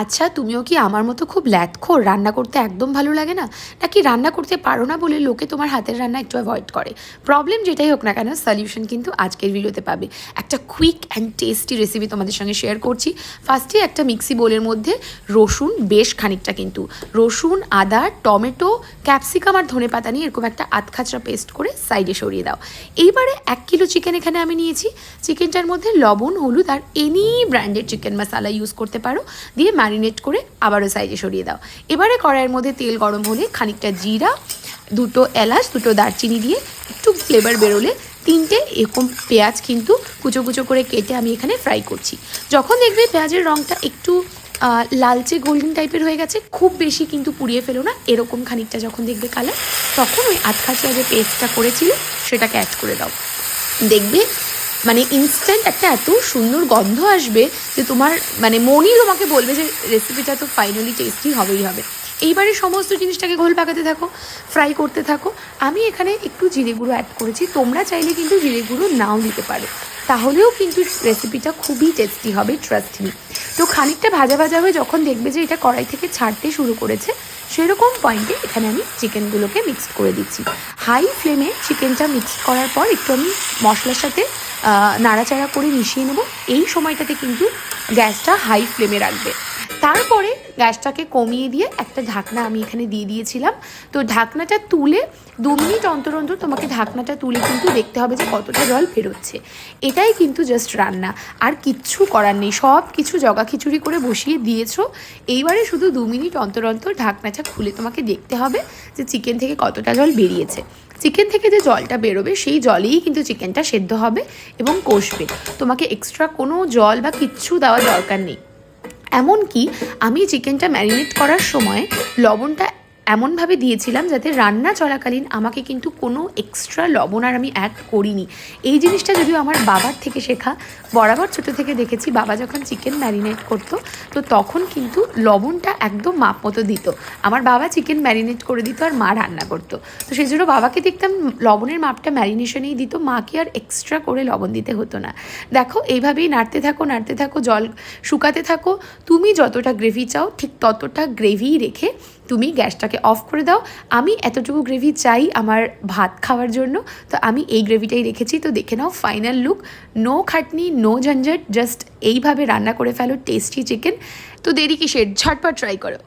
আচ্ছা, তুমিও কি আমার মতো খুব ল্যাদখোর, রান্না করতে একদম ভালো লাগে না, নাকি রান্না করতে পারো না বলে লোকে তোমার হাতের রান্না একটু অ্যাভয়েড করে? প্রবলেম যেটাই হোক না কেন, সলিউশন কিন্তু আজকের ভিডিওতে পাবে। একটা কুইক অ্যান্ড টেস্টি রেসিপি তোমাদের সঙ্গে শেয়ার করছি। ফার্স্টে একটা মিক্সি বোলের মধ্যে রসুন, বেশ খানিকটা কিন্তু রসুন, আদা, টমেটো, ক্যাপসিকাম আর ধনেপাতা নিয়ে এরকম একটা আধখাচড়া পেস্ট করে সাইডে সরিয়ে দাও। এইবারে 1 কিলো চিকেন এখানে আমি নিয়েছি। চিকেনটার মধ্যে লবণ, হলুদ আর এনি ব্র্যান্ডেড চিকেন মশলা ইউজ করতে পারো, দিয়ে ম্যারিনেট করে আবারও সাইডে সরিয়ে দাও। এবারে কড়াইয়ের মধ্যে তেল গরম হলে খানিকটা জিরা, 2টো এলাচ, 2টো দারচিনি দিয়ে একটু ফ্লেভার বেরোলে 3টে এরকম পেঁয়াজ কিন্তু কুচো কুচো করে কেটে আমি এখানে ফ্রাই করছি। যখন দেখবে পেঁয়াজের রঙটা একটু লালচে গোল্ডেন টাইপের হয়ে গেছে, খুব বেশি কিন্তু পুড়িয়ে ফেলো না, এরকম খানিকটা যখন দেখবে কালার, তখন ওই আধখাচড়া যে পেস্টটা করেছিল সেটাকে অ্যাড করে দাও। দেখবে মানে ইনস্ট্যান্ট একটা এত সুন্দর গন্ধ আসবে যে তোমার মানে মনই তোমাকে বলবে যে রেসিপিটা তো ফাইনালি টেস্টি হবেই হবে। এইবারে সমস্ত জিনিসটাকে ঘোল পাকাতে থাকো, ফ্রাই করতে থাকো। আমি এখানে একটু জিরে গুঁড়ো অ্যাড করেছি, তোমরা চাইলে কিন্তু জিরে গুঁড়ো নাও দিতে পারো, তাহলেও কিন্তু রেসিপিটা খুবই টেস্টি হবে, ট্রাস্ট মি। তো খানিকটা ভাজা ভাজা হয়ে যখন দেখবে যে এটা কড়াই থেকে ছাড়তে শুরু করেছে, সেরকম পয়েন্টে এখানে আমি চিকেনগুলোকে মিক্সড করে দিচ্ছি। হাই ফ্লেমে চিকেনটা মিক্সড করার পর একটু আমি মশলার সাথে নাড়াচাড়া করে মিশিয়ে নেব। এই সময়টাতে কিন্তু গ্যাসটা হাই ফ্লেমে রাখবে। তারপরে গ্যাসটাকে কমিয়ে দিয়ে একটা ঢাকনা আমি এখানে দিয়ে দিয়েছিলাম। তো ঢাকনাটা তুলে 2 মিনিট অন্তর অন্তর তোমাকে ঢাকনাটা তুলে কিন্তু দেখতে হবে যে কতটা জল বেরোচ্ছে। এটাই কিন্তু জাস্ট রান্না, আর কিচ্ছু করার নেই। সব কিছু জগা খিচুড়ি করে বসিয়ে দিয়েছো, এইবারে শুধু 2 মিনিট অন্তর অন্তর ঢাকনাটা খুলে তোমাকে দেখতে হবে যে চিকেন থেকে কতটা জল বেরিয়েছে। চিকেন থেকে যে জলটা বেরোবে সেই জলেই কিন্তু চিকেনটা সেদ্ধ হবে এবং কষবে। তোমাকে এক্সট্রা কোনো জল বা কিচ্ছু দেওয়ার দরকার নেই। এমনকি আমি চিকেনটা ম্যারিনেট করার সময় লবণটা এমনভাবে দিয়েছিলাম যাতে রান্না চলাকালীন আমাকে কিন্তু কোনো এক্সট্রা লবণ আর আমি অ্যাড করিনি। এই জিনিসটা যদিও আমার বাবার থেকে শেখা। বরাবর ছোটো থেকে দেখেছি বাবা যখন চিকেন ম্যারিনেট করতো, তো তখন কিন্তু লবণটা একদম মাপ মতো দিত। আমার বাবা চিকেন ম্যারিনেট করে দিত আর মা রান্না করতো, তো সেই জন্য বাবাকে দেখতাম লবণের মাপটা ম্যারিনেশনেই দিত, মাকে আর এক্সট্রা করে লবণ দিতে হতো না। দেখো এইভাবেই নাড়তে থাকো, জল শুকাতে থাকো। তুমি যতটা গ্রেভি চাও ঠিক ততটা গ্রেভি রেখে তুমি গ্যাসটাকে অফ করে দাও। আমি এতটুকু গ্রেভি চাই আমার ভাত খাওয়ার জন্য, তো আমি এই গ্রেভিটাই রেখেছি। তো দেখে নাও ফাইনাল লুক, নো খাটনি, নো ঝঞ্ঝট, জাস্ট এইভাবে রান্না করে ফেলো টেস্টি চিকেন। তো দেরি কিসের, ঝটপট ট্রাই করো।